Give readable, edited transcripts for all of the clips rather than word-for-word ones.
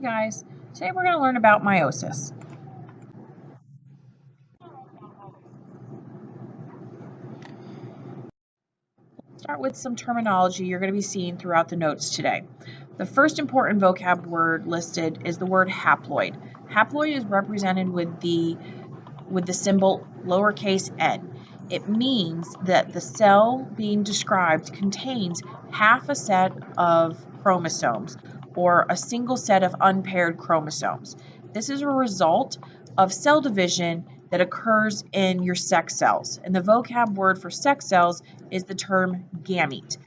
Hey guys, today we're going to learn about meiosis. Start with some terminology you're going to be seeing throughout the notes today. The first important vocab word listed is the word haploid. Haploid is represented with the symbol lowercase n. It means that the cell being described contains half a set of chromosomes or a single set of unpaired chromosomes. This is a result of cell division that occurs in your sex cells. And the vocab word for sex cells is the term gamete.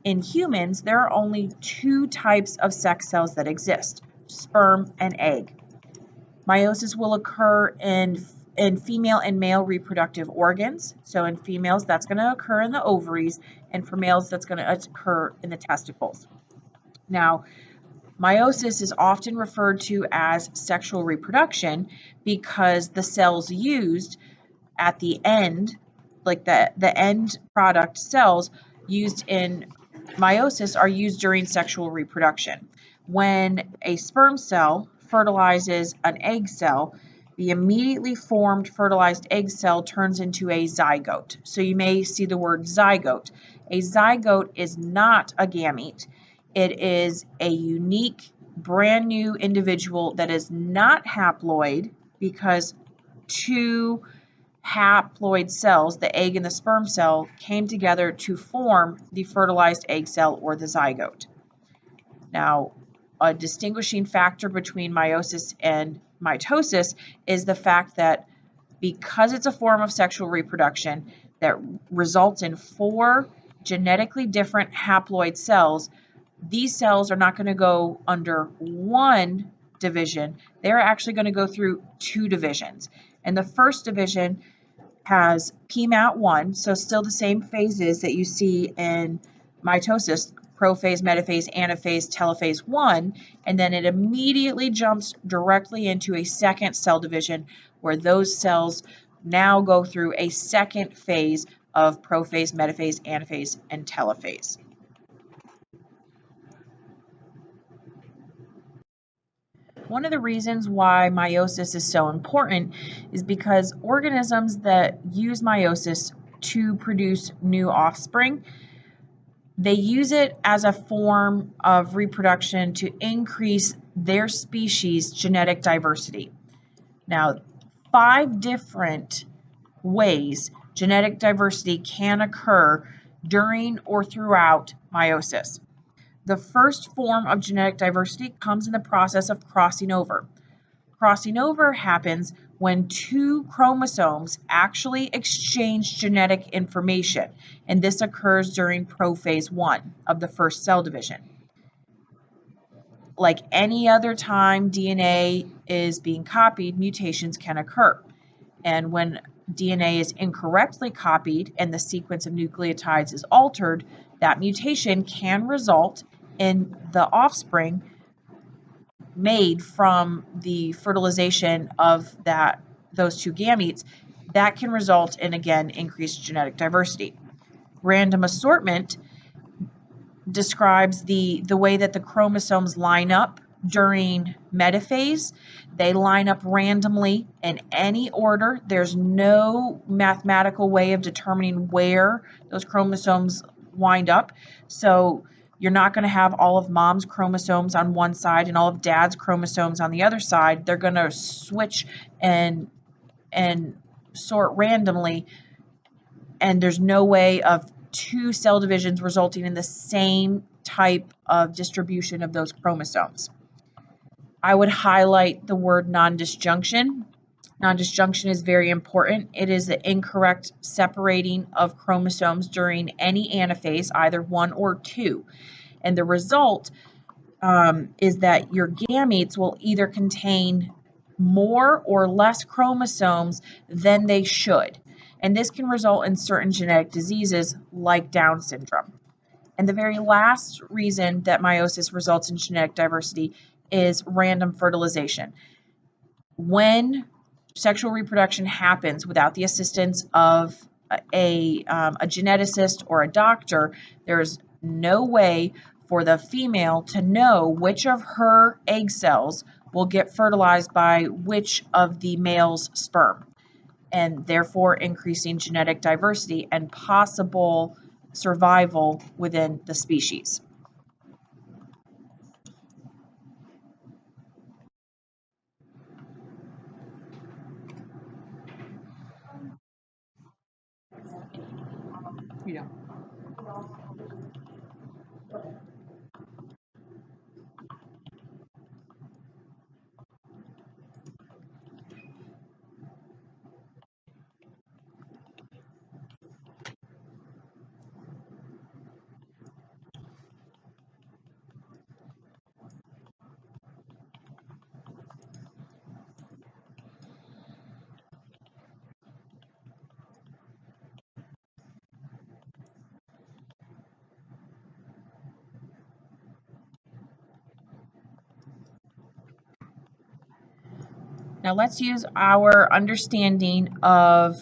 In humans, there are only two types of sex cells that exist, sperm and egg. Meiosis will occur in female and male reproductive organs. So in females, that's going to occur in the ovaries, and for males, that's going to occur in the testicles. Now, meiosis is often referred to as sexual reproduction because the cells used at the end, like the end product cells used in meiosis, are used during sexual reproduction. When a sperm cell fertilizes an egg cell, the immediately formed fertilized egg cell turns into a zygote. So you may see the word zygote. A zygote is not a gamete. It is a unique, brand new individual that is not haploid because two haploid cells, the egg and the sperm cell, came together to form the fertilized egg cell or the zygote. Now, a distinguishing factor between meiosis and mitosis is the fact that because it's a form of sexual reproduction that results in 4 genetically different haploid cells, these cells are not going to go under one division. They're actually going to go through 2 divisions. And the first division has PMAT1, so still the same phases that you see in mitosis, prophase, metaphase, anaphase, telophase 1, and then it immediately jumps directly into a second cell division where those cells now go through a second phase of prophase, metaphase, anaphase, and telophase. One of the reasons why meiosis is so important is because organisms that use meiosis to produce new offspring, they use it as a form of reproduction to increase their species' genetic diversity. Now, 5 different ways genetic diversity can occur during or throughout meiosis. The first form of genetic diversity comes in the process of crossing over. Crossing over happens when 2 chromosomes actually exchange genetic information, and this occurs during prophase 1 of the first cell division. Like any other time DNA is being copied, mutations can occur. And when DNA is incorrectly copied and the sequence of nucleotides is altered, that mutation can result in the offspring made from the fertilization of those 2 gametes. That can result in, again, increased genetic diversity. Random assortment describes the way that the chromosomes line up during metaphase. They line up randomly in any order. There's no mathematical way of determining where those chromosomes wind up. So you're not going to have all of mom's chromosomes on one side and all of dad's chromosomes on the other side. They're going to switch and sort randomly, and there's no way of 2 cell divisions resulting in the same type of distribution of those chromosomes. I would highlight the word non-disjunction. Non-disjunction is very important. It is the incorrect separating of chromosomes during any anaphase, either 1 or 2. And the result is that your gametes will either contain more or less chromosomes than they should. And this can result in certain genetic diseases like Down syndrome. And the very last reason that meiosis results in genetic diversity is random fertilization. When sexual reproduction happens without the assistance of a geneticist or a doctor, there's no way for the female to know which of her egg cells will get fertilized by which of the male's sperm, and therefore increasing genetic diversity and possible survival within the species. Yeah. Now let's use our understanding of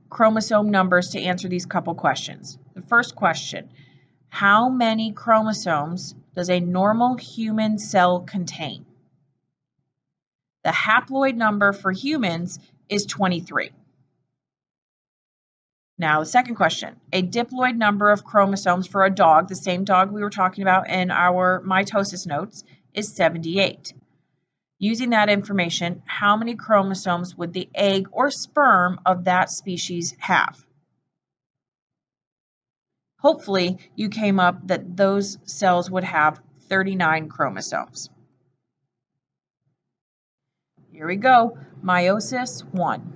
chromosome numbers to answer these couple questions. The first question, how many chromosomes does a normal human cell contain? The haploid number for humans is 23. Now, the second question, a diploid number of chromosomes for a dog, the same dog we were talking about in our mitosis notes, is 78. Using that information, how many chromosomes would the egg or sperm of that species have? Hopefully, you came up that those cells would have 39 chromosomes. Here we go, meiosis 1.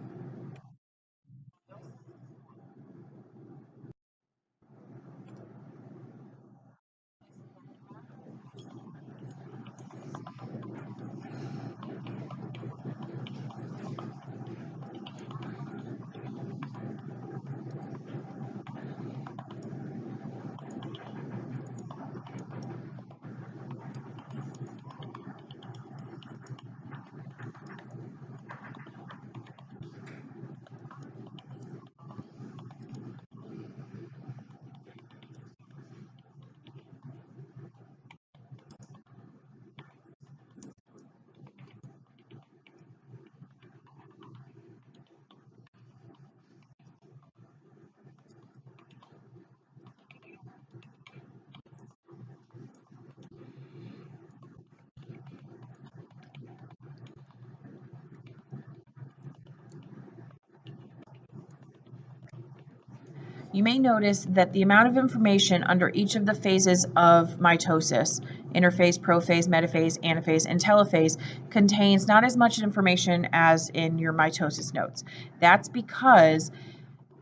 You may notice that the amount of information under each of the phases of mitosis, interphase, prophase, metaphase, anaphase, and telophase, contains not as much information as in your mitosis notes. That's because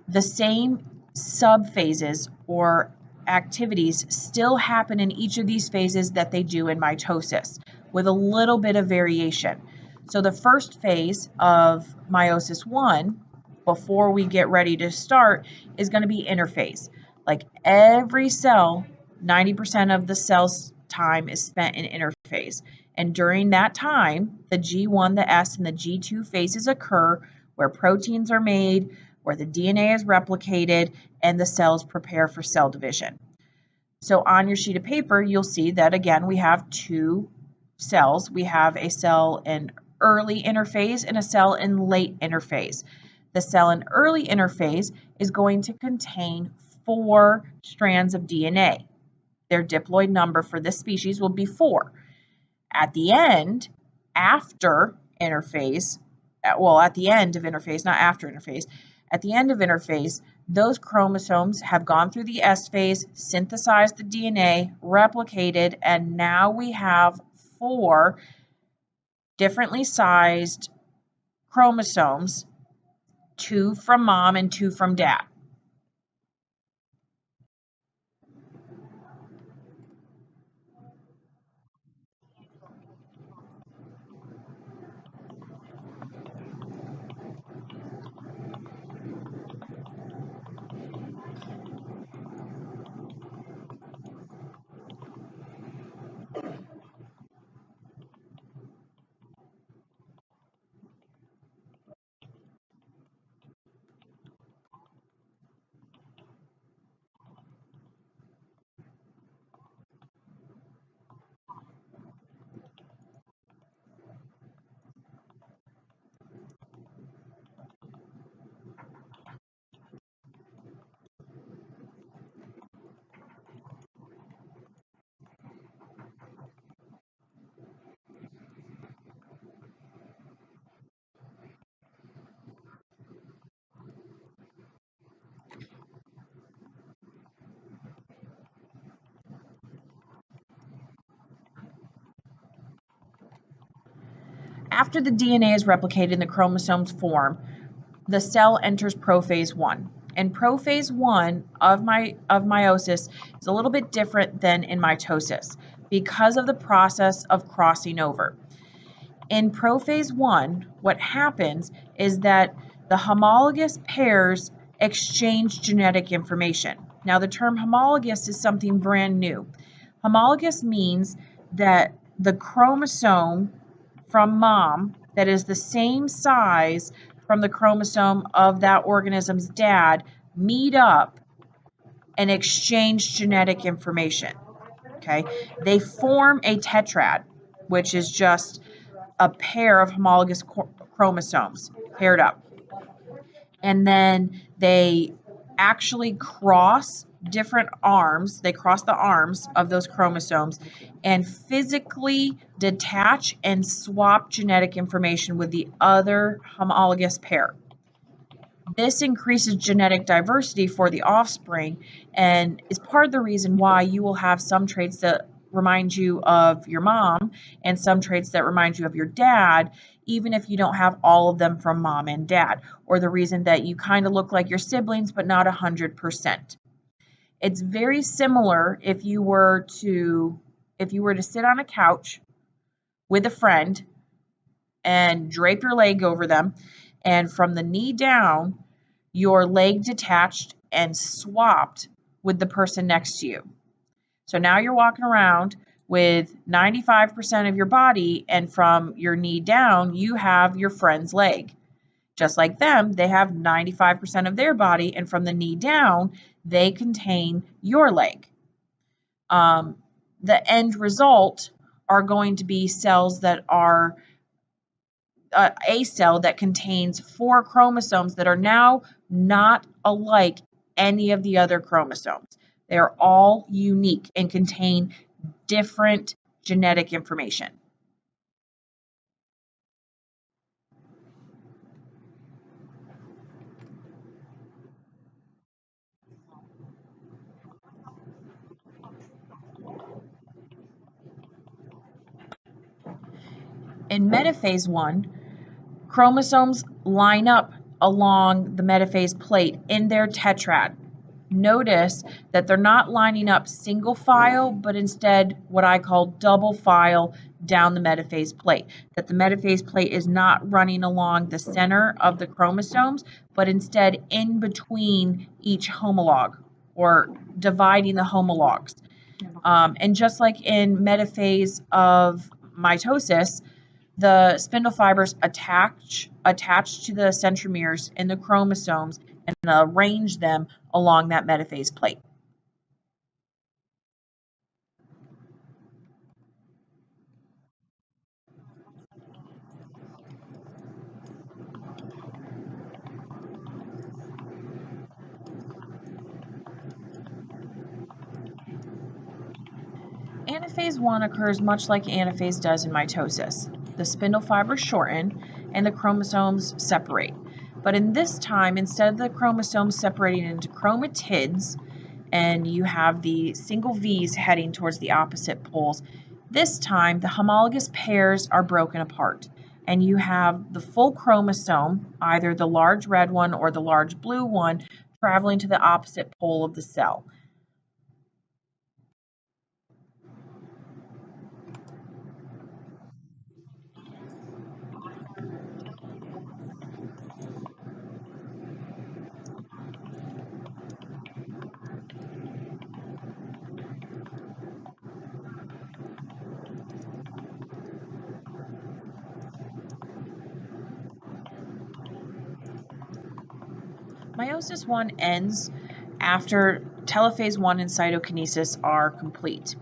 the same subphases or activities still happen in each of these phases that they do in mitosis, with a little bit of variation. So the first phase of meiosis 1, before we get ready to start, is going to be interphase. Like every cell, 90% of the cell's time is spent in interphase. And during that time, the G1, the S, and the G2 phases occur, where proteins are made, where the DNA is replicated, and the cells prepare for cell division. So on your sheet of paper, you'll see that again, we have two cells. We have a cell in early interphase and a cell in late interphase. The cell in early interphase is going to contain 4 strands of DNA. Their diploid number for this species will be 4. At the end, after interphase, at the end of interphase, not after interphase, at the end of interphase, those chromosomes have gone through the S phase, synthesized the DNA, replicated, and now we have 4 differently sized chromosomes, 2 from mom and 2 from dad. After the DNA is replicated in the chromosomes form, the cell enters prophase 1. And prophase 1 of meiosis is a little bit different than in mitosis because of the process of crossing over. In prophase 1, what happens is that the homologous pairs exchange genetic information. Now, the term homologous is something brand new. Homologous means that the chromosome from mom that is the same size from the chromosome of that organism's dad meet up and exchange genetic information. Okay, they form a tetrad, which is just a pair of homologous chromosomes paired up. And then they actually cross different arms. They cross the arms of those chromosomes and physically detach and swap genetic information with the other homologous pair. This increases genetic diversity for the offspring and is part of the reason why you will have some traits that remind you of your mom and some traits that remind you of your dad, even if you don't have all of them from mom and dad, or the reason that you kind of look like your siblings but not 100%. It's very similar if you were to sit on a couch with a friend and drape your leg over them, and from the knee down, your leg detached and swapped with the person next to you. So now you're walking around with 95% of your body, and from your knee down, you have your friend's leg. Just like them, they have 95% of their body, and from the knee down, they contain your leg. The end result are going to be cells that are a cell that contains 4 chromosomes that are now not alike any of the other chromosomes. They are all unique and contain different genetic information. In metaphase 1, chromosomes line up along the metaphase plate in their tetrad. Notice that they're not lining up single file, but instead what I call double file down the metaphase plate. That the metaphase plate is not running along the center of the chromosomes, but instead in between each homolog, or dividing the homologs. And just like in metaphase of mitosis, the spindle fibers attach to the centromeres in the chromosomes and arrange them along that metaphase plate. Anaphase 1 occurs much like anaphase does in mitosis. The spindle fibers shorten and the chromosomes separate. But in this time, instead of the chromosomes separating into chromatids, and you have the single V's heading towards the opposite poles, this time the homologous pairs are broken apart, and you have the full chromosome, either the large red one or the large blue one, traveling to the opposite pole of the cell. Meiosis 1 ends after telophase 1 and cytokinesis are complete.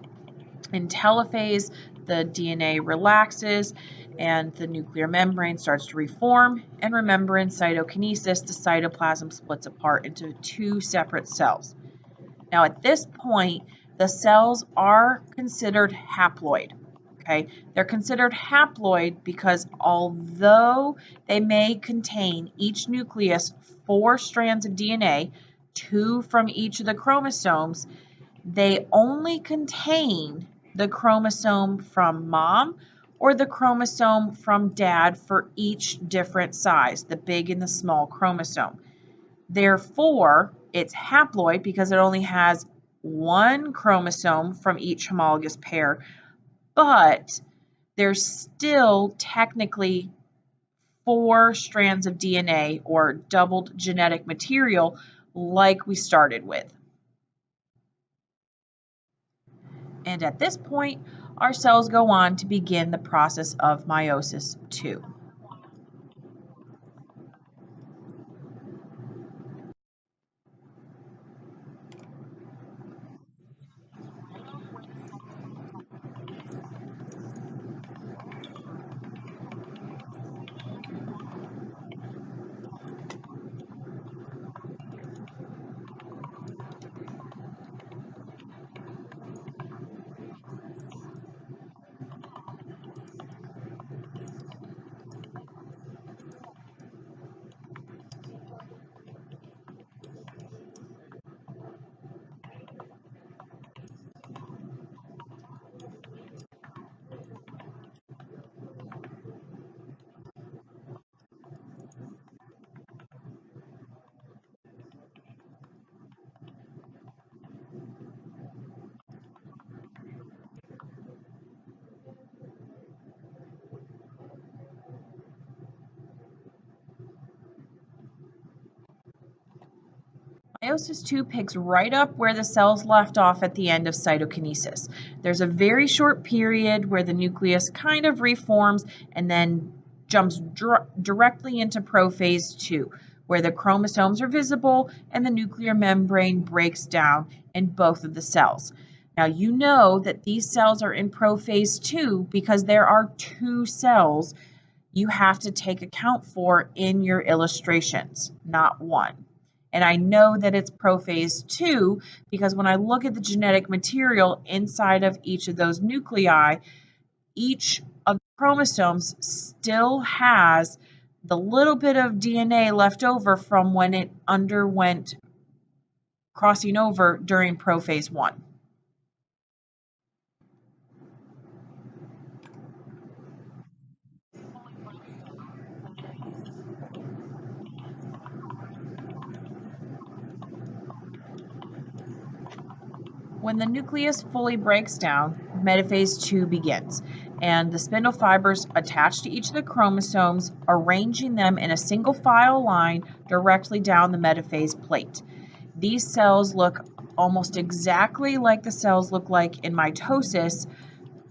In telophase, the DNA relaxes and the nuclear membrane starts to reform, and remember, in cytokinesis, the cytoplasm splits apart into 2 separate cells. Now at this point, the cells are considered haploid. Okay, they're considered haploid because although they may contain each nucleus 4 strands of DNA, 2 from each of the chromosomes, they only contain the chromosome from mom or the chromosome from dad for each different size, the big and the small chromosome. Therefore, it's haploid because it only has one chromosome from each homologous pair, but there's still technically 4 strands of DNA or doubled genetic material like we started with. And at this point, our cells go on to begin the process of meiosis II. Meiosis II picks right up where the cells left off at the end of cytokinesis. There's a very short period where the nucleus kind of reforms and then jumps directly into prophase II, where the chromosomes are visible and the nuclear membrane breaks down in both of the cells. Now you know that these cells are in prophase II because there are 2 cells you have to take account for in your illustrations, not 1. And I know that it's prophase II because when I look at the genetic material inside of each of those nuclei, each of the chromosomes still has the little bit of DNA left over from when it underwent crossing over during prophase I. When the nucleus fully breaks down, metaphase II begins, and the spindle fibers attach to each of the chromosomes, arranging them in a single file line directly down the metaphase plate. These cells look almost exactly like the cells look like in mitosis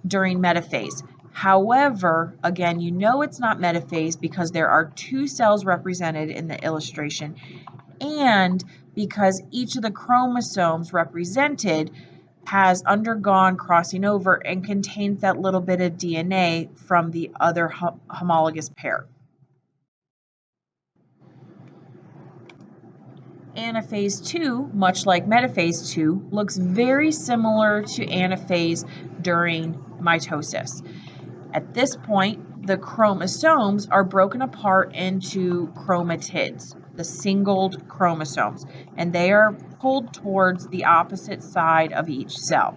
during metaphase. However, again, you know it's not metaphase because there are 2 cells represented in the illustration, and because each of the chromosomes represented has undergone crossing over and contains that little bit of DNA from the other homologous pair. Anaphase 2, much like metaphase 2, looks very similar to anaphase during mitosis. At this point, the chromosomes are broken apart into chromatids, the singled chromosomes, and they are pulled towards the opposite side of each cell.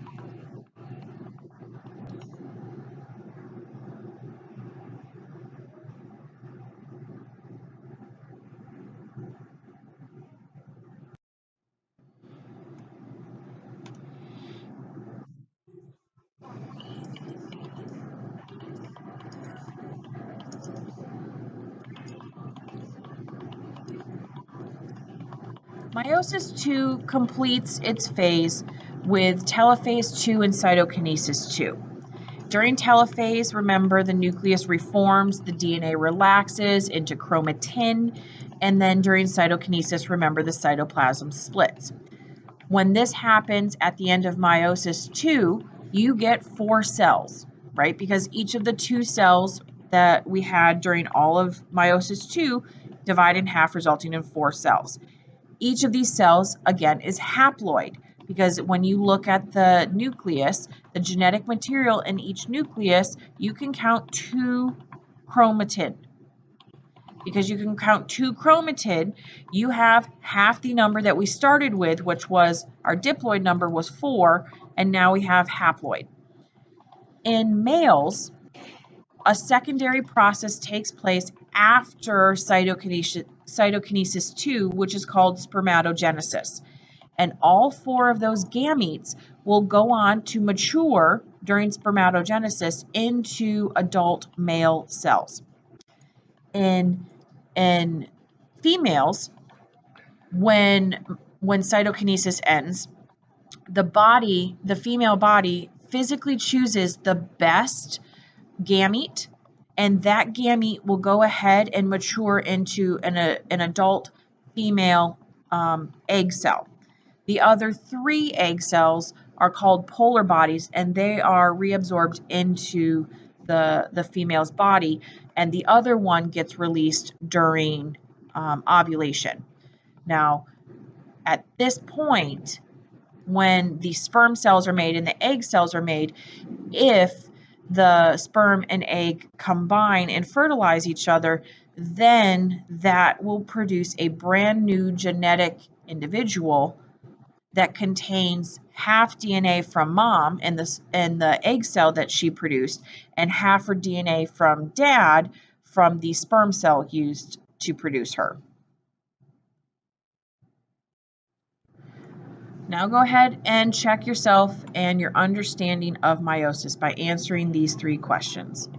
Meiosis II completes its phase with telophase II and cytokinesis II. During telophase, remember the nucleus reforms, the DNA relaxes into chromatin, and then during cytokinesis, remember the cytoplasm splits. When this happens at the end of meiosis II, you get 4 cells, right? Because each of the 2 cells that we had during all of meiosis II divide in half, resulting in 4 cells. Each of these cells, again, is haploid because when you look at the nucleus, the genetic material in each nucleus, you can count 2 chromatin. Because you can count 2 chromatin, you have half the number that we started with, which was our diploid number was 4, and now we have haploid. In males, a secondary process takes place after cytokinesis 2, which is called spermatogenesis. And all 4 of those gametes will go on to mature during spermatogenesis into adult male cells. In females, when cytokinesis ends, the female body physically chooses the best gamete, and that gamete will go ahead and mature into an adult female egg cell. The other 3 egg cells are called polar bodies, and they are reabsorbed into the female's body, and the other one gets released during ovulation. Now, at this point, when the sperm cells are made and the egg cells are made, if the sperm and egg combine and fertilize each other, then that will produce a brand new genetic individual that contains half DNA from mom and the egg cell that she produced, and half her DNA from dad from the sperm cell used to produce her. Now go ahead and check yourself and your understanding of meiosis by answering these 3 questions.